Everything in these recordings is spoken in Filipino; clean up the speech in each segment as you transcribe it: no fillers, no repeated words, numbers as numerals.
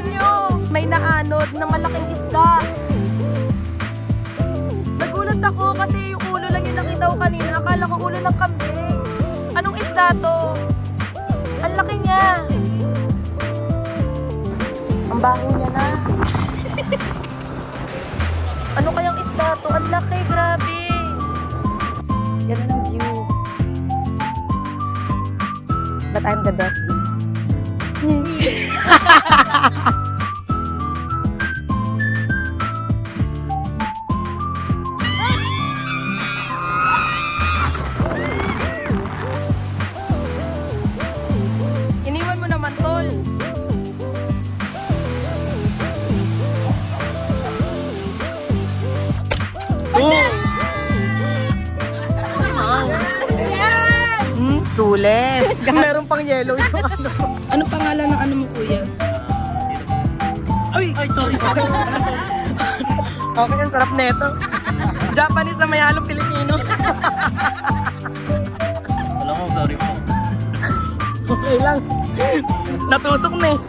nyo, may naanod na malaking isda. Nagulat ako kasi yung ulo lang yung nakita ko kanina. Akala ko ulo ng kambing. Anong isda to? Ang laki niya. Ang baho niya na. Ano kayang isda to? Ang laki, grabe. Ganun ang view. But I'm the best view. Iniwan mo naman, tol. Tules. Meron pang yellow yung ano. Anong pangalan ng ano mo, kuya? Ay, sorry. Okay, ang sarap neto. Japanese na may halong Pilipino. Wala mo, sorry po. Okay lang. Natusok na eh.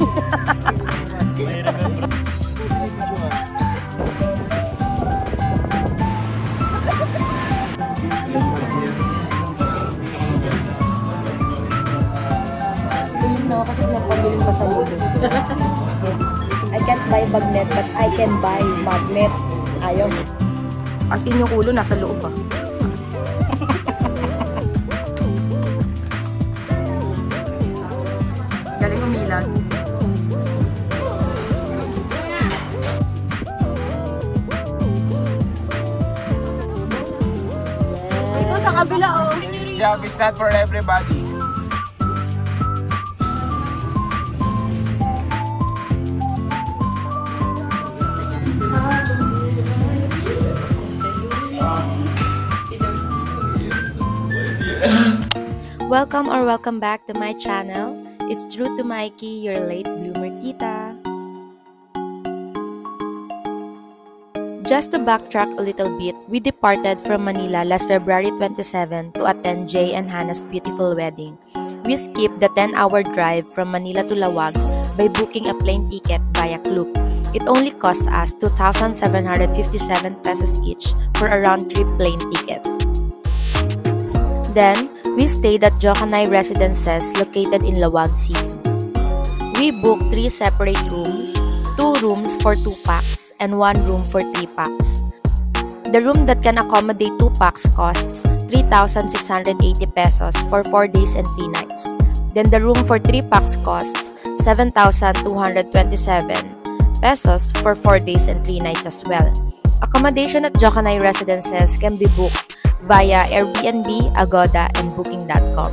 Kasi pinapabiling pa sa ulo. I can't buy magnet, but I can buy magnet. Ayos. As in yung ulo, nasa loob pa. Galing umilag. Ito sa kabila, oh. This job is not for everybody. Welcome back to my channel. It's True to Mikey, your late bloomer tita. Just to backtrack a little bit, we departed from Manila last February 27 to attend Jay and Hannah's beautiful wedding. We skipped the 10-hour drive from Manila to Lawag by booking a plane ticket via Klook. It only cost us 2,757 pesos each for a round-trip plane ticket. Then, we stayed at Jokanay Residences located in Lawag City. We booked 3 separate rooms, 2 rooms for 2 packs, and 1 room for 3 packs. The room that can accommodate 2 packs costs 3,680 pesos for 4 days and 3 nights. Then the room for 3 packs costs 7,227 pesos for 4 days and 3 nights as well. Accommodation at Jokanay Residences can be booked via Airbnb, Agoda, and Booking.com.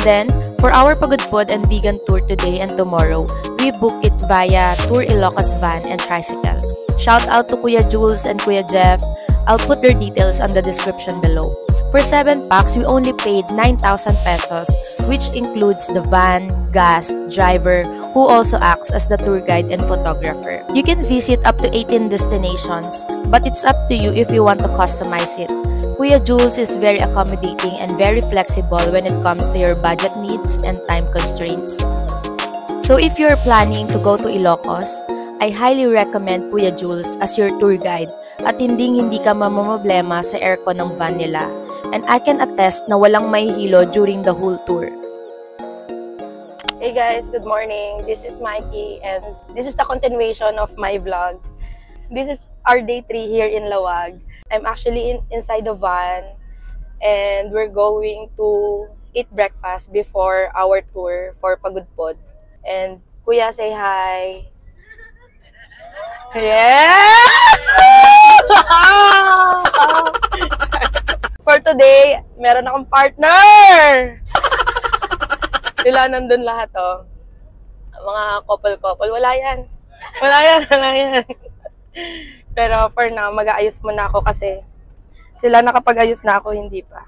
Then, for our Pagudpod and vegan tour today and tomorrow, we book it via Tour Ilocos van and tricycle. Shout out to Kuya Jules and Kuya Jeff. I'll put their details on the description below. For 7 packs, we only paid 9,000 pesos, which includes the van, gas, driver, who also acts as the tour guide and photographer. You can visit up to 18 destinations, but it's up to you if you want to customize it. Kuya Jules is very accommodating and very flexible when it comes to your budget needs and time constraints. So if you're planning to go to Ilocos, I highly recommend Kuya Jules as your tour guide at hindi ka mamamblema sa aircon ng van nila. And I can attest na walang mahihilo during the whole tour. Hey guys, good morning. This is Mikey and this is the continuation of my vlog. This is our day 3 here in Lawag. I'm actually inside the van and we're going to eat breakfast before our tour for Pagudpod. And Kuya, say hi. Yes! For today, meron akong partner! Sila nandun lahat, oh. Mga couple-couple. Wala yan. Pero for now, mag-aayos muna ako kasi sila nakapag-ayos na ako, hindi pa.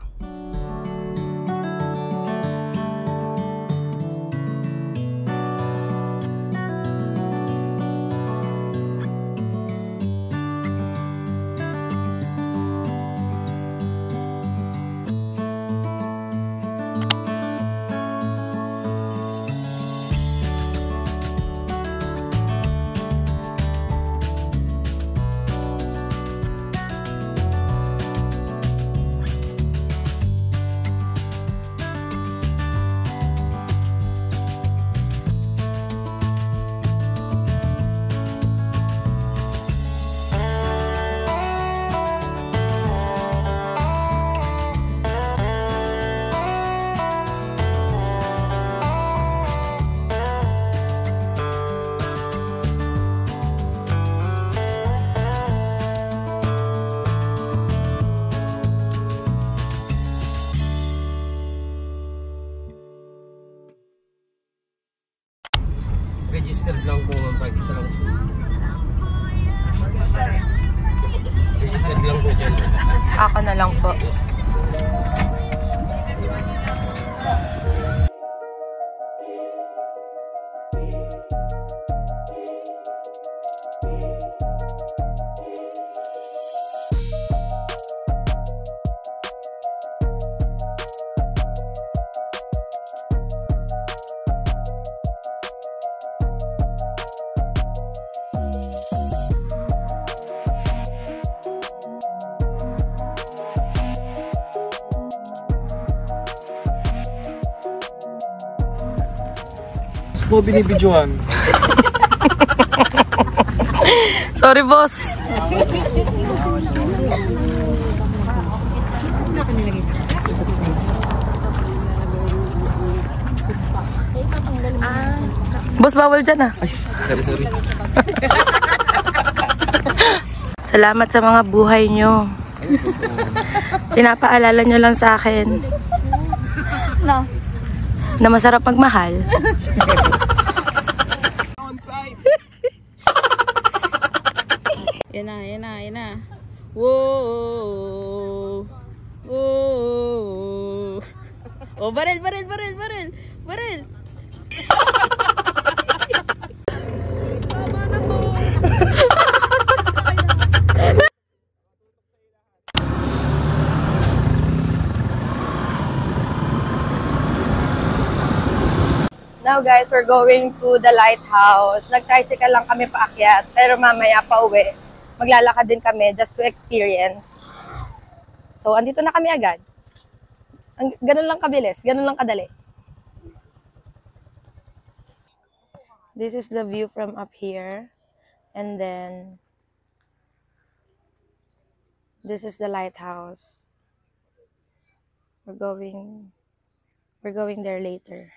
Registered lang po ma'am, kahit isa lang po. Registered lang po dyan. Ako na lang po. Po binibidyohan. Sorry, boss. Boss, bawal dyan ah. Ay, sorry. Salamat sa mga buhay nyo. Pinapaalala nyo lang sa akin na masarap magmahal. Yan na. Whoa. Whoa. Oh, baril. Now guys, we're going to the lighthouse. Nag-tricycle lang kami paakyat, pero mamaya pa uwi. Maglalakad din kami just to experience. So, andito na kami agad. Ganun lang kabilis, ganun lang kadali. This is the view from up here. And then, this is the lighthouse. We're going there later.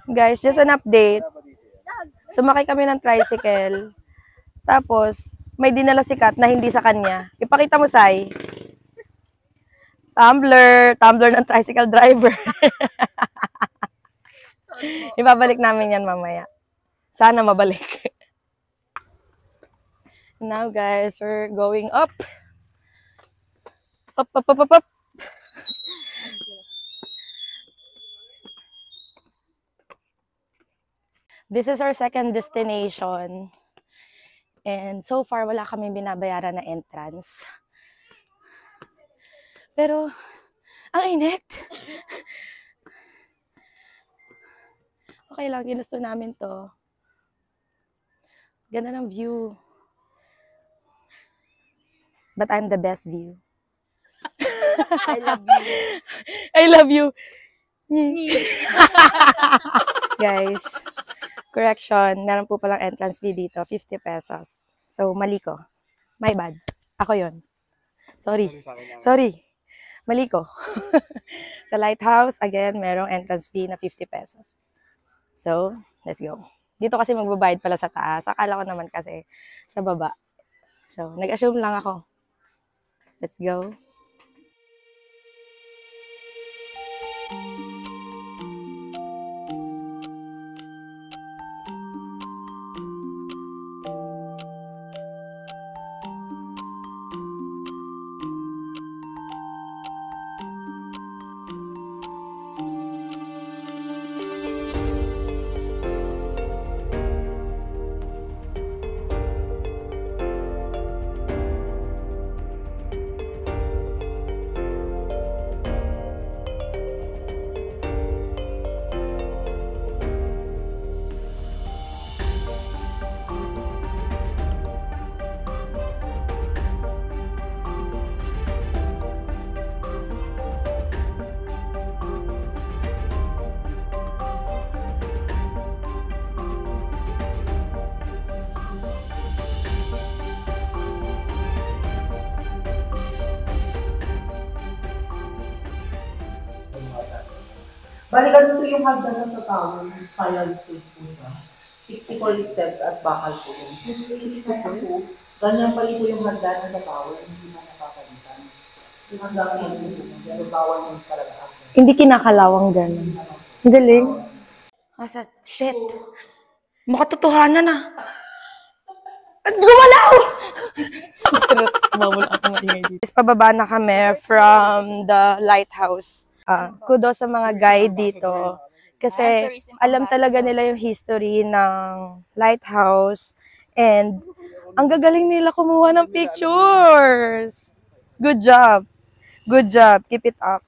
Guys, just an update. Sumakay kami ng tricycle. Tapos, may dinala si Kat na hindi sa kanya. Ipakita mo, Sai. Tumbler ng tricycle driver. Ibabalik namin yan mamaya. Sana mabalik. Now, guys, we're going up. Up. This is our second destination. And so far, wala kami binabayaran na entrance. Pero, ang init. Okay lang, ginusto namin to. Ganda ng view. But I'm the best view. I love you. I love you. Guys, correction, meron po palang entrance fee dito, 50 pesos. So, mali ko. My bad. Ako yon. Sorry. Mali ko. Sa lighthouse, again, merong entrance fee na 50 pesos. So, let's go. Dito kasi magbabayad pala sa taas. Akala ko naman kasi sa baba. So, nag-assume lang ako. Let's go. Bali, ganito yung hagdanan sa tower, spiral face po siya. 64 steps at bakal po yun. 64 po. Ganyan pali po yung hagdanan sa tower, hindi na nakakalitan. Hindi kinakalawang gano'n. Ang galing. Asa? Shit. Makatotohanan na. Gumalaw! Bawal ako maingay dito. Pababa na kami from the lighthouse. Kudos sa mga guide dito. Kasi alam talaga nila yung history ng lighthouse. And ang gagaling nila kumuha ng pictures. Good job. Good job. Keep it up.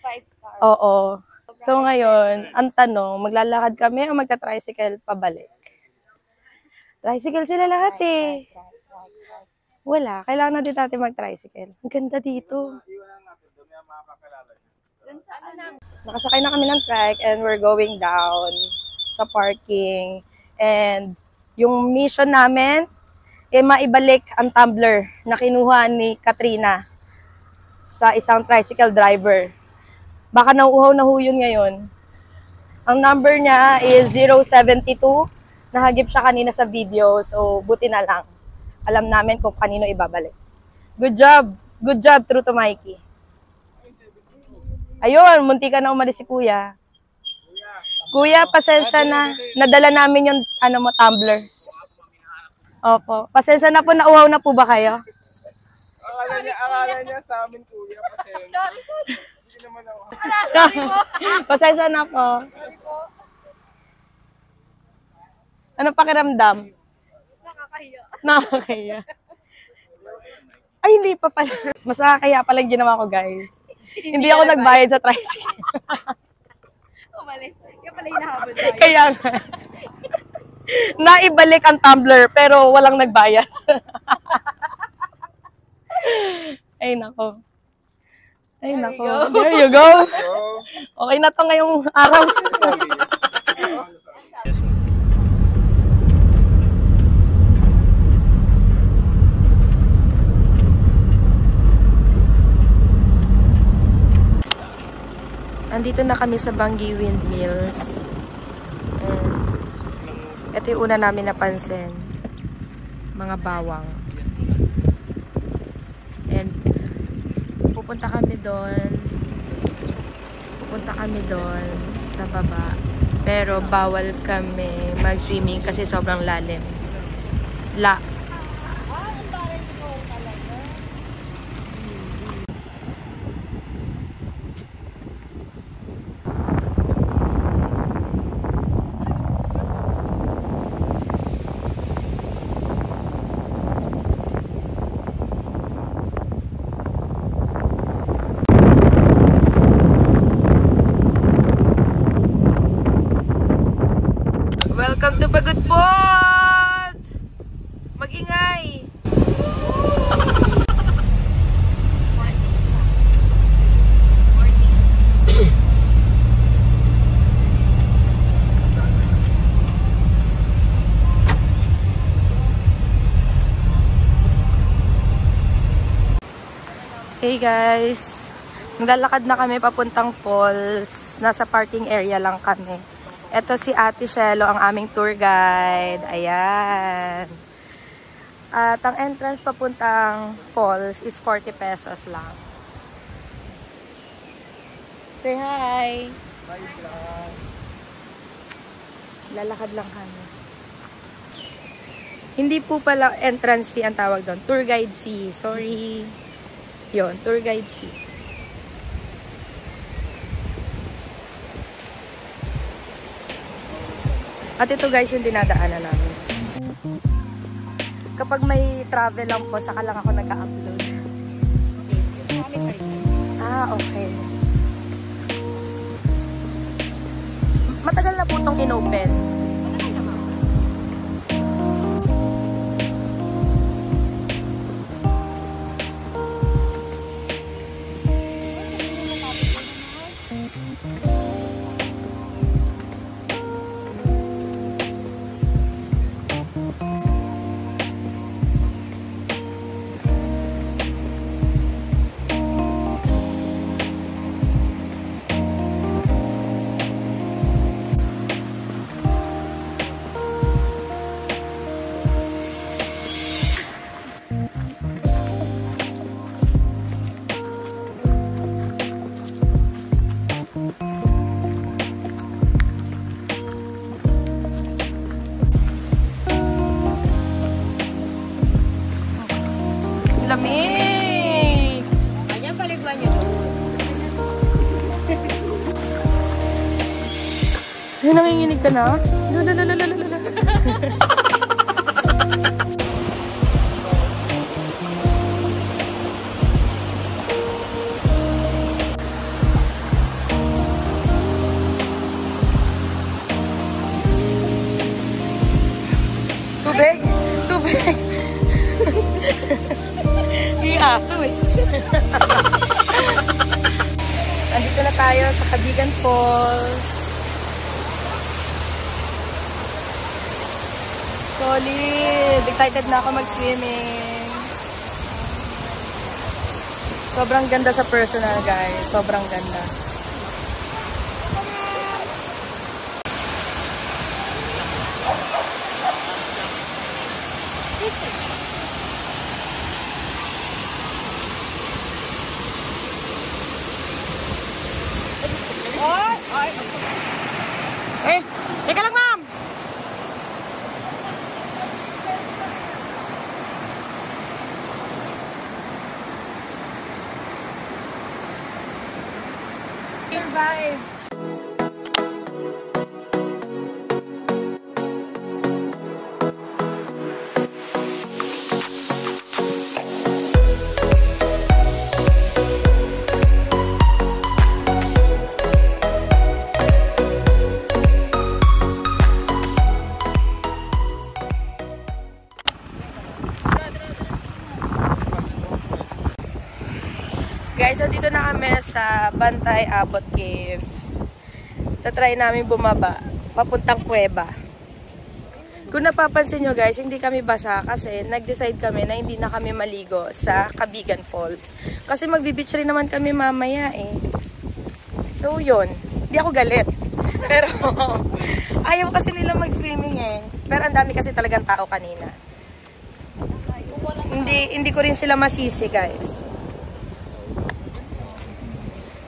5 stars. Oo. So ngayon, ang tanong, maglalakad kami o magta-tricycle pabalik? Tricycle sila lahat eh. Wala. Kailangan din natin mag-tricycle. Ang ganda dito. Nakasakay na kami ng trike and we're going down sa parking. And yung mission namin, maibalik ang tumbler na kinuha ni Katrina sa isang tricycle driver. Baka nauuhaw na ho yun ngayon. Ang number niya is 072. Nahagip siya kanina sa video, so buti na lang. Alam namin kung kanino ibabalik. Good job! Good job, True to Mikey. Ayun, munti ka na umalis si Kuya. Kuya, pasensya na. Nadala namin yung tumbler. Opo. Pasensya na po, nauhaw na po ba kayo? Akala niya sa amin, Kuya, pasensya. Hindi naman ako. Pasensya na po. Ano pakiramdam? Nakakahiya. Ay, hindi pa pala. Mas nakakahiya pala yung ginawa ko, guys. Hindi ako nagbayad sa tricycle. Umalis. Kaya pala hinahabol tayo. Kaya nga. Naibalik ang tumbler, pero walang nagbayad. Ay, nako. Ay, nako. There you go. Okay na to ngayong araw. Andito na kami sa Bangi Windmills. And ito yung una namin napansin. Mga bawang. And pupunta kami doon sa baba. Pero bawal kami mag-swimming kasi sobrang lalim. Welcome to Pagudpod! Mag-ingay! Hey guys! Naglalakad na kami papuntang falls. Nasa parking area lang kami. Ito si Ate Shelo, ang aming tour guide. Ayan. At ang entrance papuntang falls is 40 pesos lang. Say hi! Lalakad lang kami. Hindi po pala entrance fee ang tawag doon. Tour guide fee. Sorry. Yon, tour guide fee. At ito guys yung dinadaanan namin. Kapag may travel lang po, saka lang ako nag-upload. Okay. Matagal na po itong inopen. Ay, nanginginig ka na? Lalalalalalala. Tubig! Tubig! Yung aso eh. Andito na tayo sa Cabigan Falls. Solid! Excited na ako mag-swimming. Sobrang ganda sa personal, guys. Sobrang ganda. Eh, teka lang, ma'am! Survive! Guys, so dito na kami sa Bantay Abot Cave. Tatry namin bumaba, papuntang kuweba. Kung napapansin nyo guys, hindi kami basa kasi nag-decide kami na hindi na kami maligo sa Cabigan Falls. Kasi magbe-beach rin naman kami mamaya eh. So yun, hindi ako galit. Pero ayaw kasi nila mag-swimming eh. Pero ang dami kasi talagang tao kanina. Hindi ko rin sila masisi guys.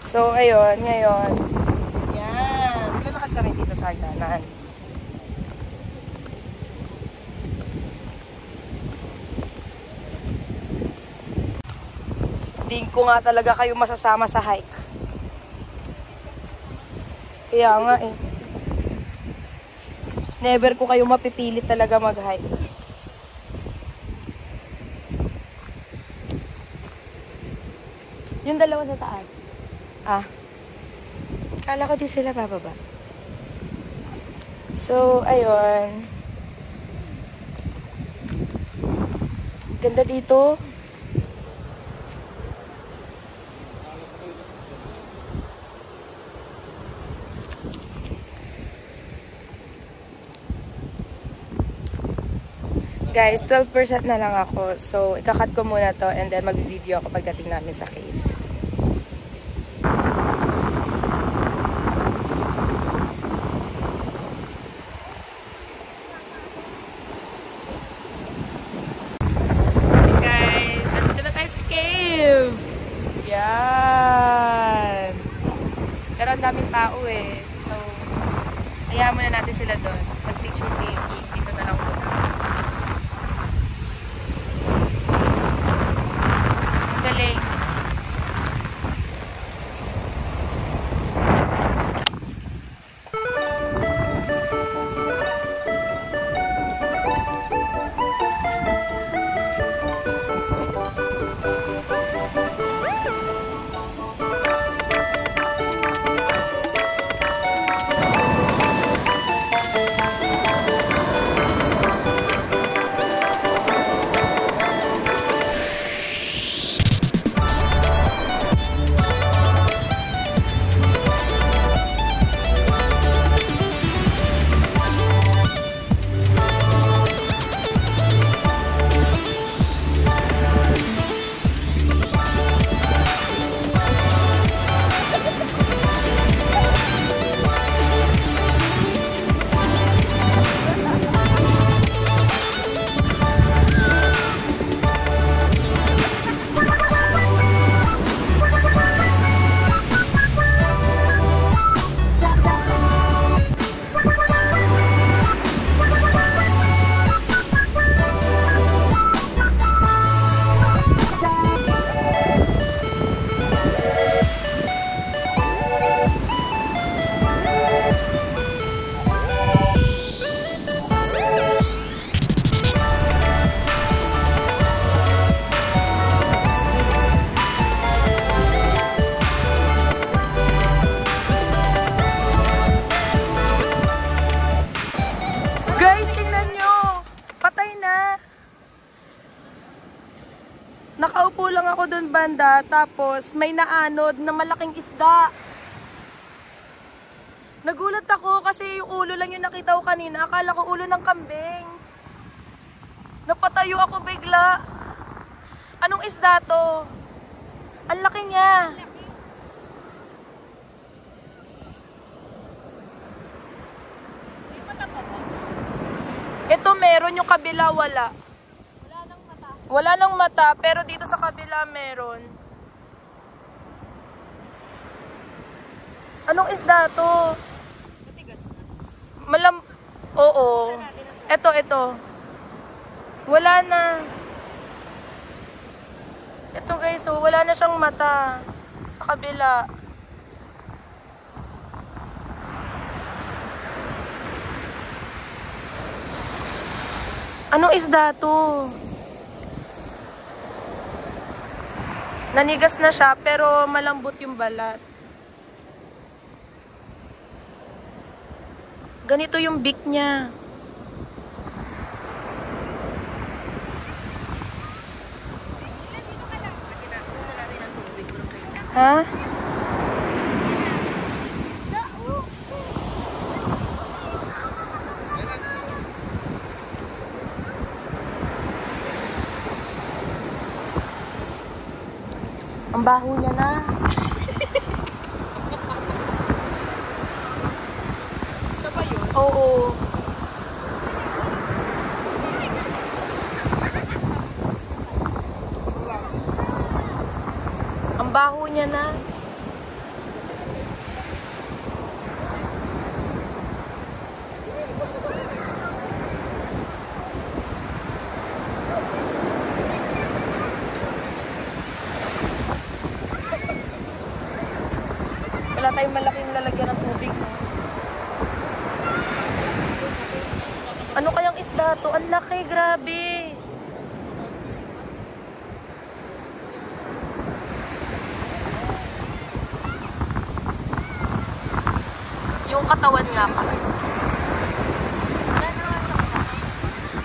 So, ayun, ngayon. Yan. Lalakad kami dito sa hagdanan. Hindi ko nga talaga kayo masasama sa hike. Kaya nga eh. Never ko kayo mapipilit talaga mag-hike. Yung dalawa sa taas. Ah, kala ko di sila bababa. So, ayun. Ganda dito. Guys, 12% na lang ako. So, ikakat ko muna to and then mag-video ako pagdating namin sa cave. Yan. Pero ang daming tao eh. So, hayaan muna natin sila doon. Mag-picture taking. Dito na lang muna. Ang galing. veranda, tapos may naanod na malaking isda. Nagulat ako kasi yung ulo lang yung nakita ko kanina. Akala ko ulo ng kambing. Napatayo ako bigla. Anong isda to? Ang laki niya. Ito meron, yung kabila wala. Wala nang mata, pero dito sa kabila meron. Anong isda to? Oo. Ito. Wala na. Ito guys, oh, wala na siyang mata. Sa kabila. Anong isda to? Nanigas na siya, pero malambot yung balat. Ganito yung beak niya. Ha? Ang baho niya na. Ito ba yun? Oo. Ang baho niya na. Wala tayong malaking lalagyan ng tubig, no? Ano kayang isda to? Ang laki, grabe. Yung katawan nga pa.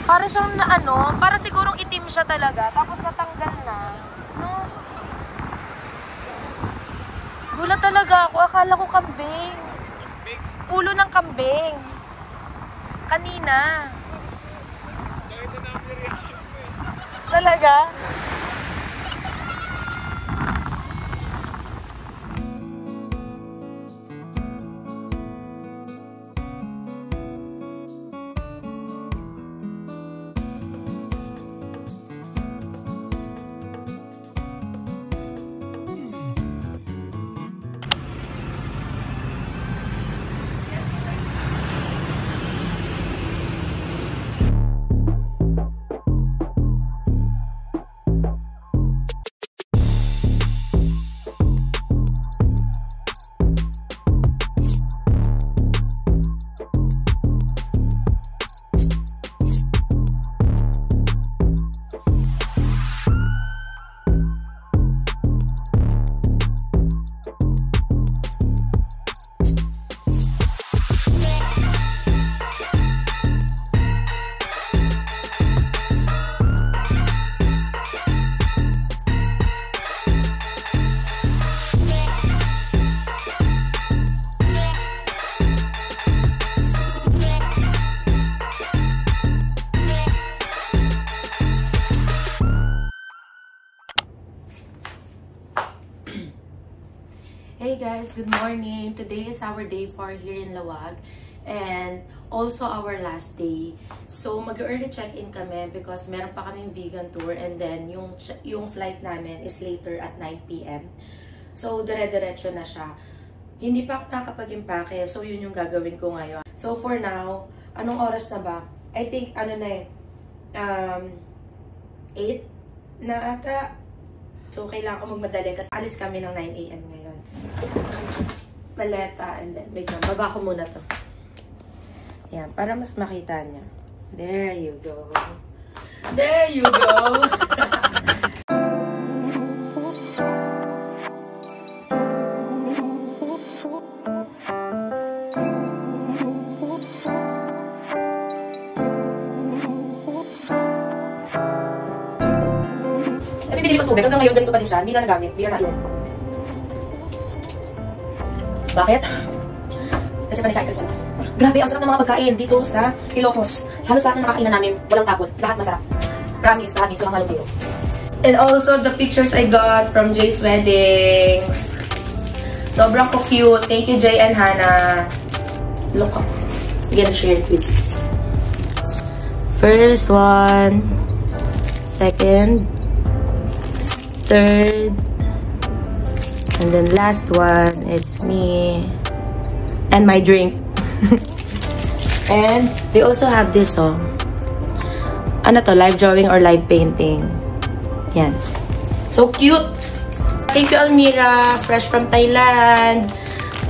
Para siyang na ano, para sigurong itim siya talaga, tapos natanggal na. No? Gulat talaga ako, akala ko kambing. Ulo ng kambing. Kanina. Talaga? Hey guys, good morning. Today is our day 4 here in Lawag and also our last day. So mag-early check-in kami because meron pa kaming vegan tour and then yung flight namin is later at 9 PM. So dire-diretso na siya. Hindi pa ako nakapag-impake, so yun yung gagawin ko ngayon. So for now, anong oras na ba? I think ano na eh, 8 na ata. So kailangan ko magmadali kasi alis kami ng 9 AM ngayon. Maleta and then wait lang, baba ko muna to. Ayan, para mas makita niya. There you go. There you go. Ano bumili ng tubig. Hanggang ngayon, ganito pa din siya. Hindi na nagamit. Hindi na naiwan. Bakit? Kasi panikain ka sa grabe, ang sarap ng mga pagkain dito sa Ilocos. Halos lahat na nakakainan namin, walang tapon. Lahat masarap. Promise, so ang halong kayo. And also, the pictures I got from Jay's wedding. Sobrang cute. Thank you, Jay and Hannah. Look up. I'm gonna share it with you. First one. Second. Third. And then last one, it's me. And my drink. And we also have this song. Ano to? Live drawing or live painting. Yan. So cute! Thank you, Almira. Fresh from Thailand.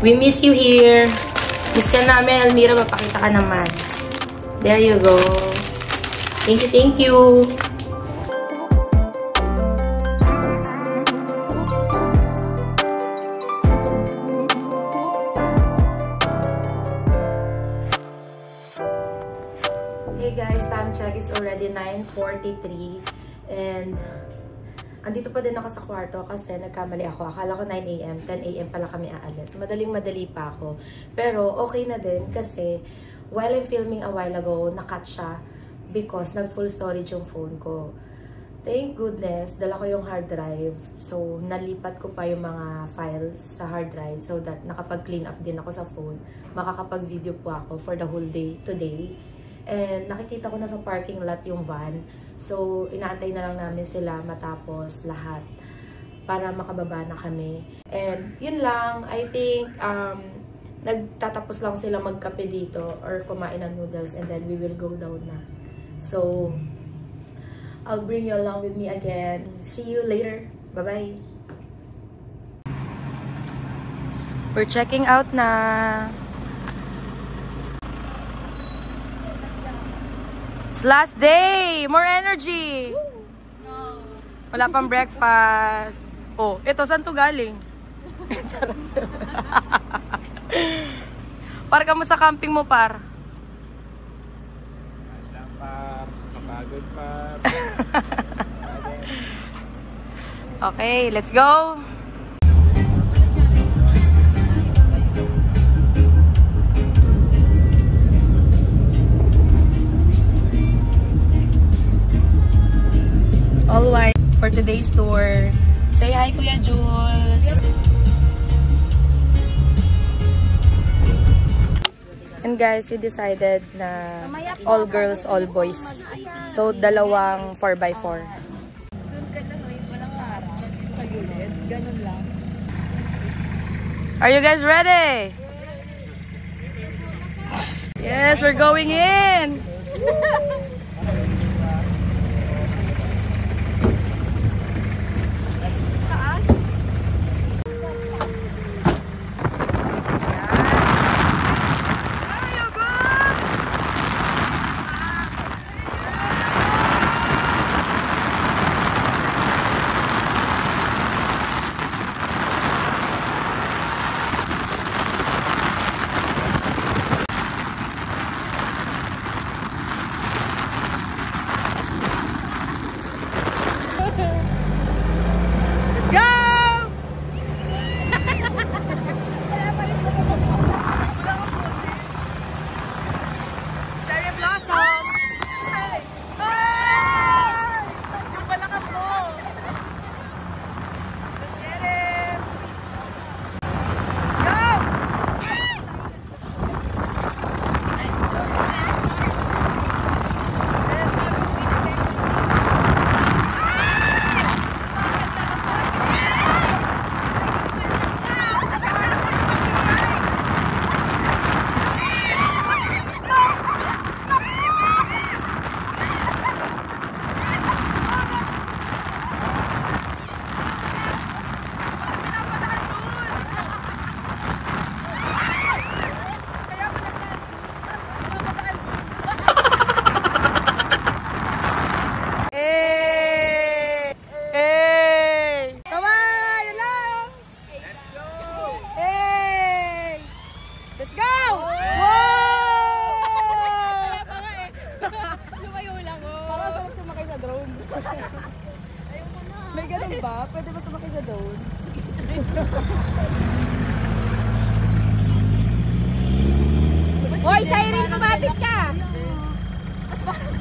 We miss you here. Miss ka namin, Almira. Mapakita ka naman. There you go. Thank you, thank you. Hey guys, time check. It's already 9:43 and andito pa din ako sa kwarto kasi nagkamali ako. Akala ko 9 AM, 10 AM pala kami aalis. Madaling-madali pa ako. Pero okay na din kasi while I'm filming a while ago, nakat siya because nag-full storage yung phone ko. Thank goodness, dala ko yung hard drive. So, nalipat ko pa yung mga files sa hard drive so that nakapag-clean up din ako sa phone. Makakapag-video po ako for the whole day today. And nakikita ko na sa parking lot yung van. So, inaantay na lang namin sila matapos lahat para makababa na kami. And yun lang, I think nagtatapos lang sila magkape dito or kumain ng noodles and then we will go down na. So, I'll bring you along with me again. See you later. Bye-bye. We're checking out na. It's last day! More energy! No. Wala pang breakfast. Oh, ito, saan to galing? Par ka mo sa camping mo, par. Par. Kapagod, par. Okay, let's go! All white for today's tour. Say hi, Kuya Jules. And guys, we decided na all girls, all boys. So, dalawang 4x4. Doon ka lang, walang harap. Sa gilid, ganun lang. Are you guys ready? Yes, we're going in!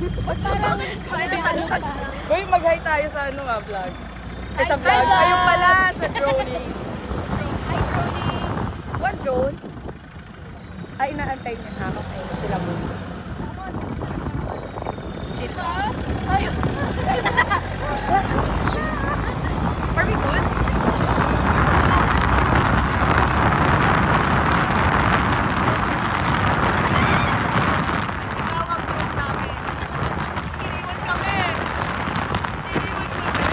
Uy, mag-hi tayo sa ano nga, vlog. Eh, sa vlog. Ayun pala, sa droning. Hi, Tony. What drone? Ay, inaantay niya na. Okay, sila mo. Chill. Ayun. Are we good? Ikaw ang group namin. Iniwan kami. Iniwan kami.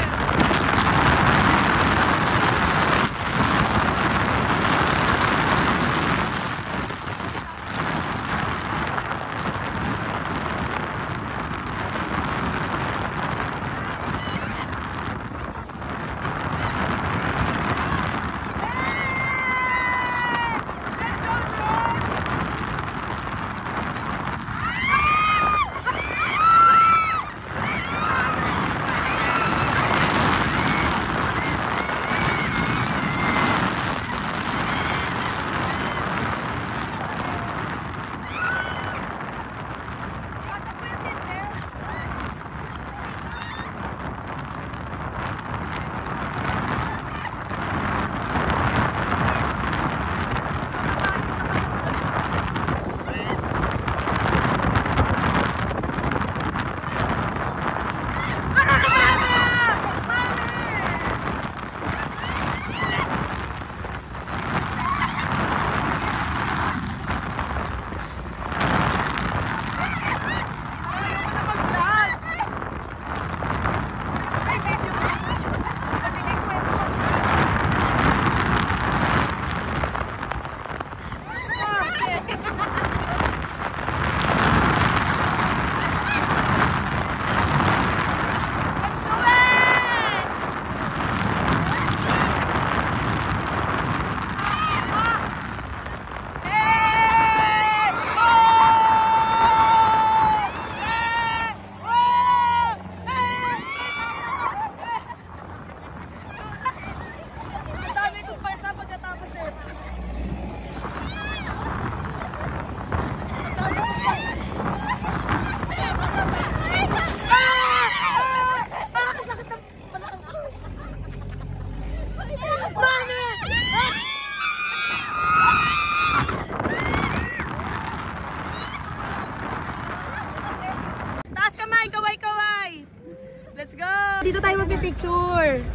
Dito tayo mag-picture.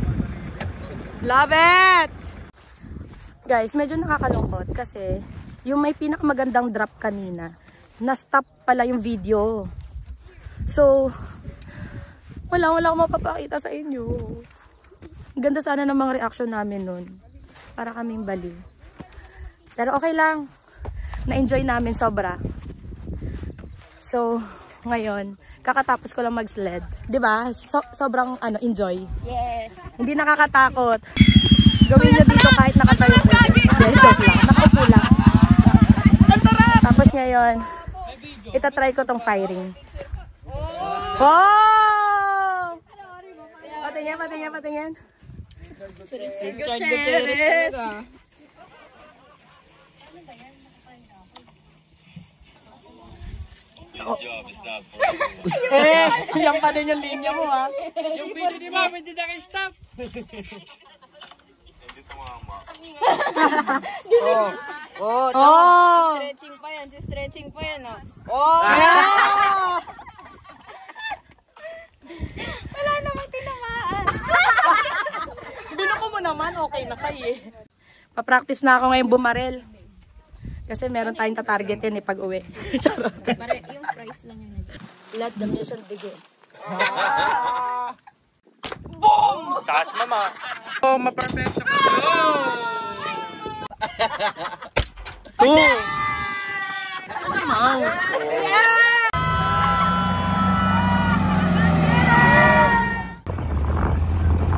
Love it! Guys, medyo nakakalungkot kasi yung may pinakamagandang drop kanina, na-stop pala yung video. So, wala akong mapapakita sa inyo. Ganda sana ng mga reaction namin nun. Para kaming baliw. Pero okay lang. Na-enjoy namin sobra. So, ngayon, kakatapos ko lang mag-sled. Diba? Sobrang enjoy. Yes. Hindi nakakatakot. Gawin nyo dito kahit nakatayo po. Joke lang. Nakaupo lang. Tapos ngayon, itatry ko tong firing. Oh! Patingin. This job is not for you. Yan pa din yung linya mo, ha? Yung video ni Mama, hindi naka-stop. Oh! Stretching pa yan, oh. Yeah! Wala namang tinamaan. Binuko mo naman, okay na kayo eh. Pa-practice na ako ngayon bumarel. Kasi meron tayong tatargetin pag uwi. Charot. Yung price lang yun. Let the mission begin. Boom! Taas, Mama. Oh, ma-perfect siya. Two!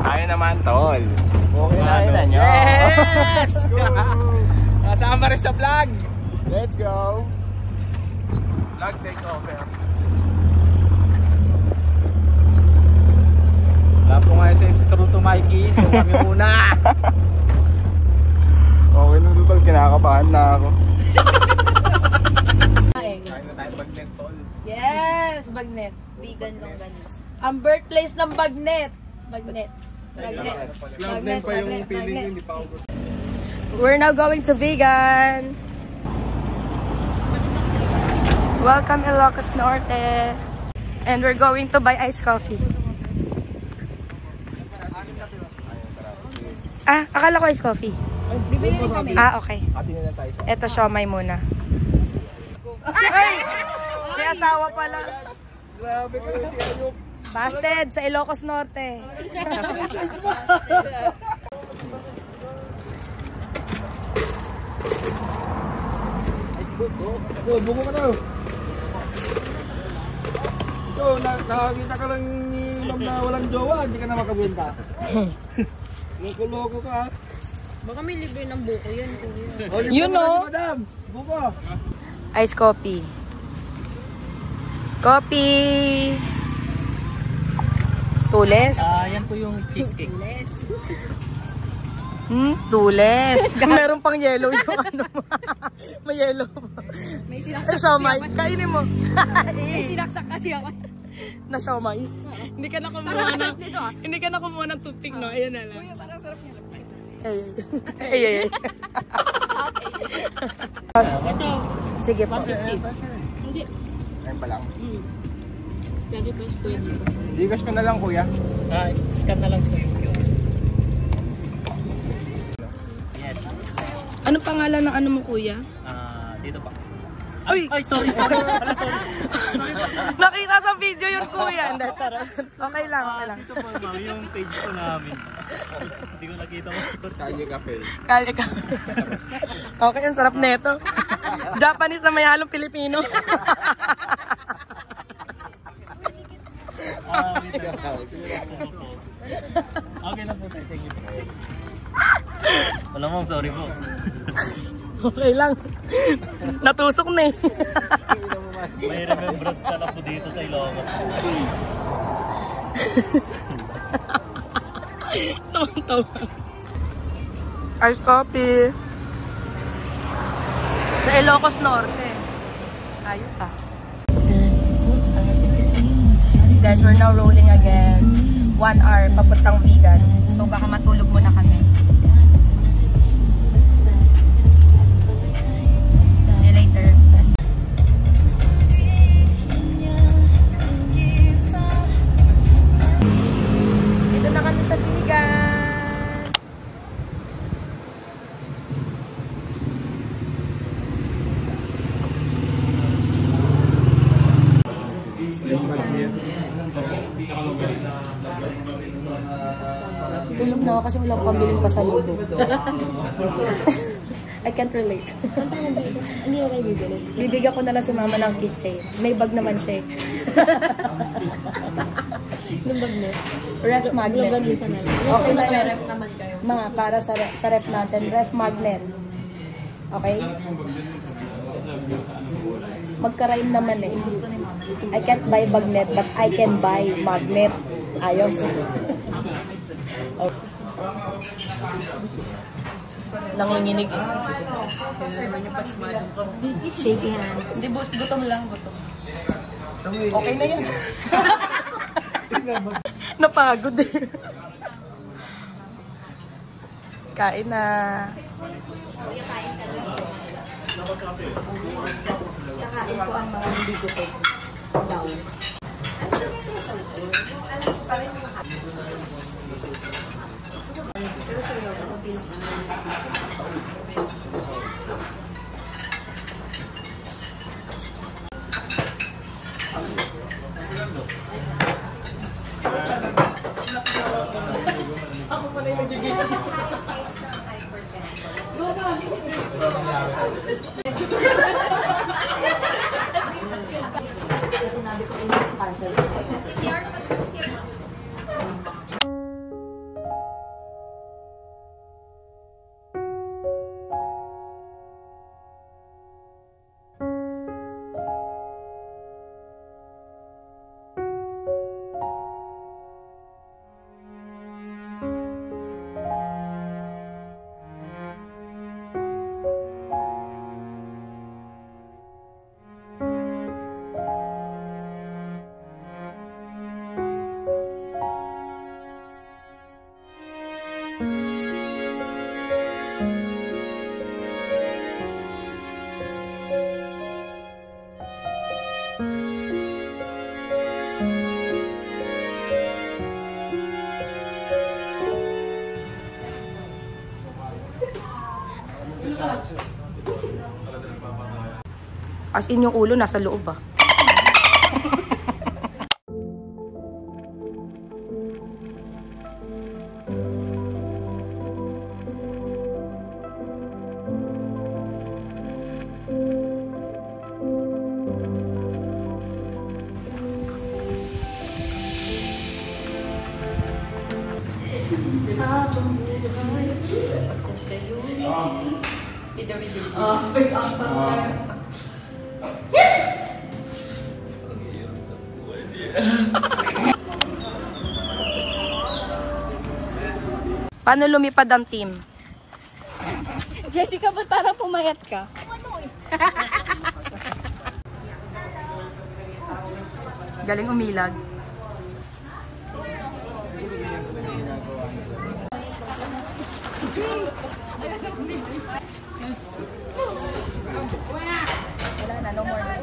Tayo naman, tol. Okay na nyo. Yes! Kasama rin sa vlog. Let's go. Vlog take over. Wala po nga sa True to Mikey. So kami muna. Okay na tol. Kinakabahan na ako. Kain na tayo mag-net, tol. Yes! Bagnet. Vegan longganisa. Ang birthplace ng Bagnet. Bagnet. Bagnet. Cloud nine pa yung feeling, hindi pa ako. We're now going to vegan. Welcome Ilocos Norte. And we're going to buy iced coffee. Ah, akala ko iced coffee. Bibili rin kami. Ah, okay. Ati na lang tayo sa... Eto, siomay muna. Ay! Si asawa pala. Grabe ka na si Ayop. Busted sa Ilocos Norte. Bungo ka na. Ito, nakakita ka lang ni ma'am na walang jowa, hindi ka na makabenta. Loko-loko ka. Baka may libre ng buko yan. You know. Madam, buko. Iced coffee. Coffee. Tules. Yan po yung cheesecake. Tules. Meron pang yellow yung ano mo. May yellow pa. May Ano sinaksak siomay? Kainin mo. May sinaksak kasi ako. Na siomay. Hindi ka na kumuha ng Dito ah. hindi ka na kumuha ng toothpick, no? Ayan na lang. Kuya, parang sarap niya. Ay. Ito. Sige po. Hindi. Ayun pa lang. 20 pesos po yan. Digas ko na lang kuya. Scan na lang po yung QR. Yes. Ano pangalan ng ano mo, kuya? Dito pa. Ay! Ay, sorry. Sorry. Nakita sa video yung kuya. Hindi, charot. Okay lang. Dito po, ma'am, yung page ko namin. Hindi ko nakita mo. Kaya kape. Kali ka. Okay, ang sarap neto. Japanese na may halong Pilipino. Okay lang po, thank you. Wala mo, sorry po. Okay lang. Natusok na eh. May remembrance ka na po dito sa Ilocos. Tawang-tawa. Iced coffee. Sa Ilocos Norte. Ayos ah. Guys, we're now rolling again. 1 hour papuntang vegan. So baka matulog muna kami. See you later. Dito na kami sa vegan. Tulog na ako kasi walang pambiling pasalubong. I can't relate. Hindi na kayo bibili. Bibigyan ko na lang si mama ng keychain. May bag naman siya. Yung bag mo. Ref magnet. Longganisa na lang. Okay na yun. Ref naman kayo. Mga para sa ref natin. Ref magnet. Okay? Magka-rhyme naman eh. I can't buy magnet but I can buy magnet. Ayos. Nanginginig eh. Shaky hands. Hindi, boss. Gutom lang. Gutom. Okay na yan. Napagod eh. Kain na. Kakain ko ang mga hindi gutom. Daw. Sinabi ko yung parcel. As in yung ulo nasa loob ah. Paano lumipad ang team? Jessica, ba't parang pumayat ka? Galing umilag. Wala na, no more na.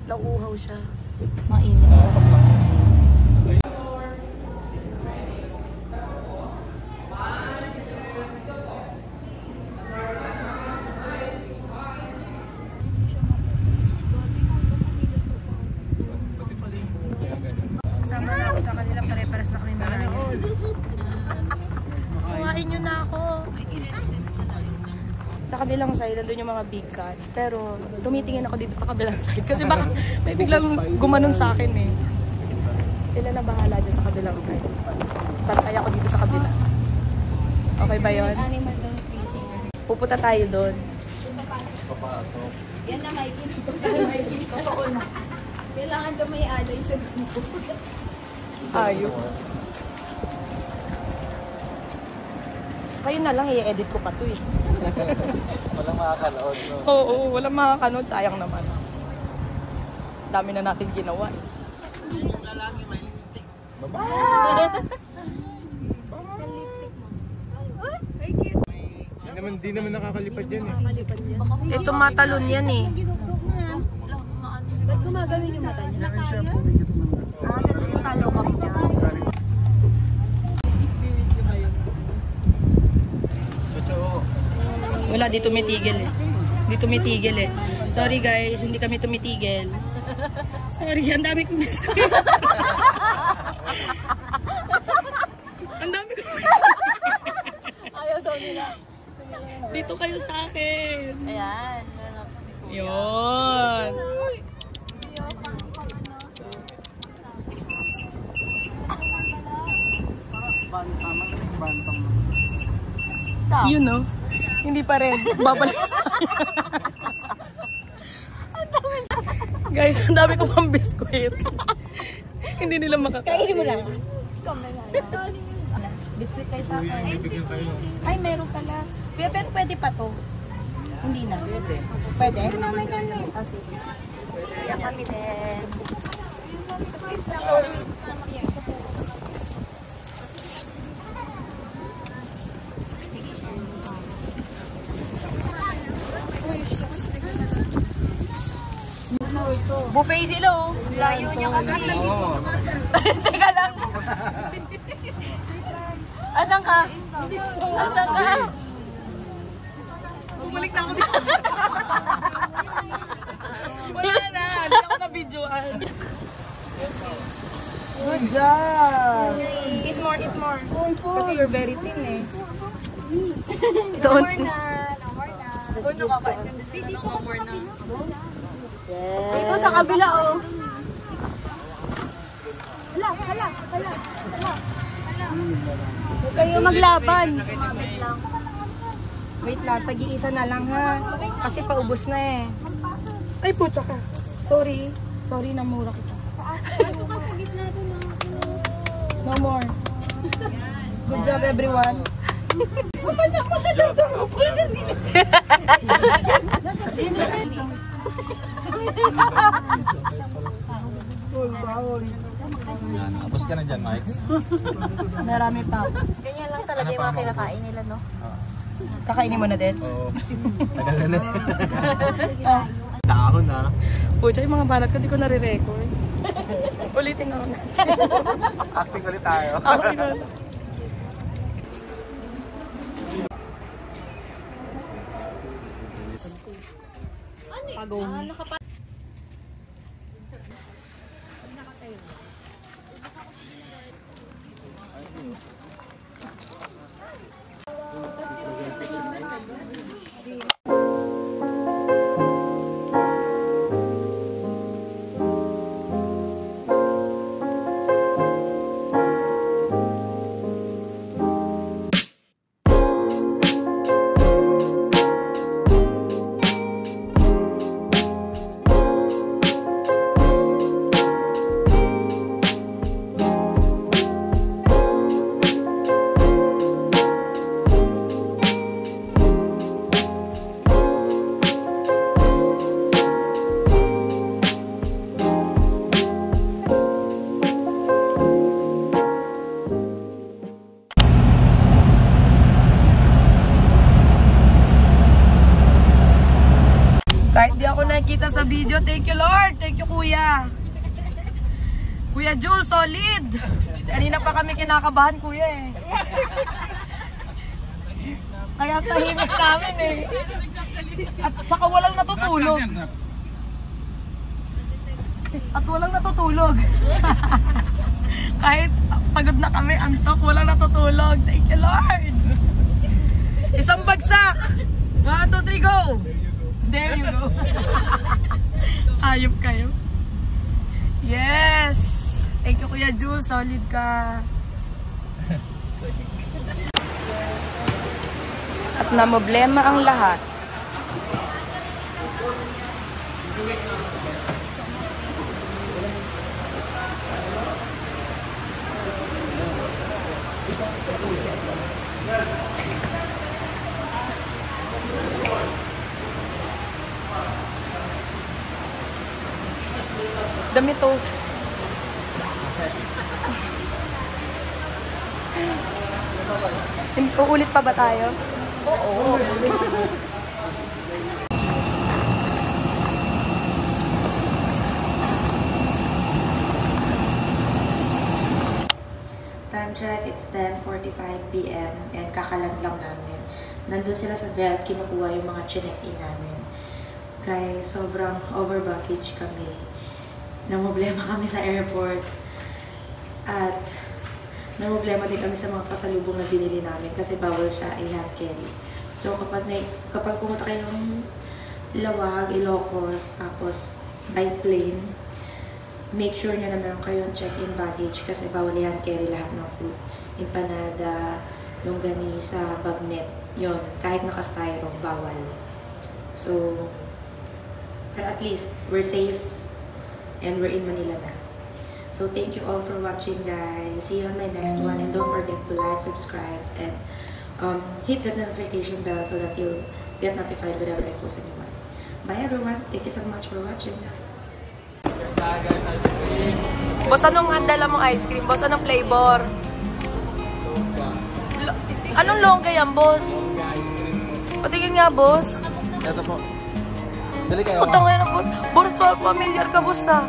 Nauuhaw siya. Mainit. Kasama na ako sa kanila, pare-pares na kami malayo. Kuhain nyo na ako. Sa kabilang side, nandun yung mga big cats. Pero tumitingin ako dito sa kabilang side. Kasi baka may biglang gumanon sa akin eh. Sila na bahala dyan sa kabilang side. Pantay ako dito sa kabila. Okay ba yun? Animal doon freezing. Pupunta tayo doon. Yan na Mikey. Totoo na. Kailangan daw may alay sa grupo. Ayun. Kayo na lang, i-edit ko pa to eh. Walang makakanood, no? Oo, walang makakanood. Sayang naman. Dami na natin ginawa eh. Sa lipstick mo. Ay, cute. Di naman nakakalipad yan eh. Makalipad yan. Ito matalon yan eh. Ginugtog na. Ba't gumagano'n yung mata niya? Ganda yung talo kami niya. Wala, di tumitigil eh. Di tumitigil eh. Sorry guys, hindi kami tumitigil. Sorry, ang dami kong biskuit. Ang dami kong biskuit. Ayaw daw nila. Dito kayo sa akin. Ayan. Yun. Yun no? Hindi pa rin. Babalik. Guys, ang dami ko pang biskuit. Hindi nila makakain. Kainin mo lang. Biskuit kayo sa akin. Ay, meron pala. Pero pwede pa to. Hindi na. Pwede? Ah, sige. Kaya kami din. Buffet sila oh. Layo niya kasi. Teka lang. Asan ka? Asan ka? Bumalik na ako dito. Wala na. Hindi ako na-videoan. Good job! Eat more, eat more. Kasi you're very thin eh. No more na. No more na. No more na. Ito sa kabila oh. Hala. Huwag kayo maglaban. Wait lang, pag-iisa na lang ha. Kasi paubos na eh. Ay, putsa ka. Sorry. Sorry, namura kita. Pasok ka sa gitna doon. No more. Good job, everyone. Tapos ka na dyan, Mike. Marami pa. Ganyan lang talaga yung mga kinakain nila, no? Kakainin mo na din? Oo. Tagal na. Oh. Baho na. Pucha, yung mga banat ko, di ko nare-record. Ulitin ako natin. Acting ulit tayo. Okay na. Kahit di ako nakikita sa video, thank you Lord, thank you Kuya. Kuya Jules, solid. Kanina pa kami kinakabahan Kuya eh. Kaya tahimik namin eh. At saka walang natutulog. At walang natutulog. Kahit pagod na kami, antok, walang natutulog. Thank you Lord. Isang bagsak. 1, 2, 3, go. There you go. Ayop kayo. Yes. Thank you Kuya Jules, solid ka. At namoblema ang lahat. Dami to. Uulit pa ba tayo? Oo. Time check, it's 10:45 PM and kakaland lang namin. Nandun sila sa belt, kinukuha yung mga chinek-in namin. Guys, sobrang over baggage kami. Namoblema kami sa airport. At namoblema din kami sa mga pasalubong na binili namin kasi bawal siya i-hand carry. So kapag pumunta kayong Lawag, Ilocos, tapos by plane, make sure nyo na meron kayong check-in baggage kasi bawal i-hand carry lahat ng food. Empanada, longganisa, bagnet, yon kahit naka-styro, bawal. So, pero at least, we're safe and we're in Manila na. So, thank you all for watching, guys. See you on my next one. And don't forget to like, subscribe, and hit the notification bell so that you'll get notified whenever I post a new one. Bye, everyone. Thank you so much for watching. Boss, anong dala mong ice cream? Boss, anong flavor? Anong longga yan, boss? Patingin nga, boss. Ito po. Dali kayo. Putang ina, boss. Boss, familiar ka, boss, ha?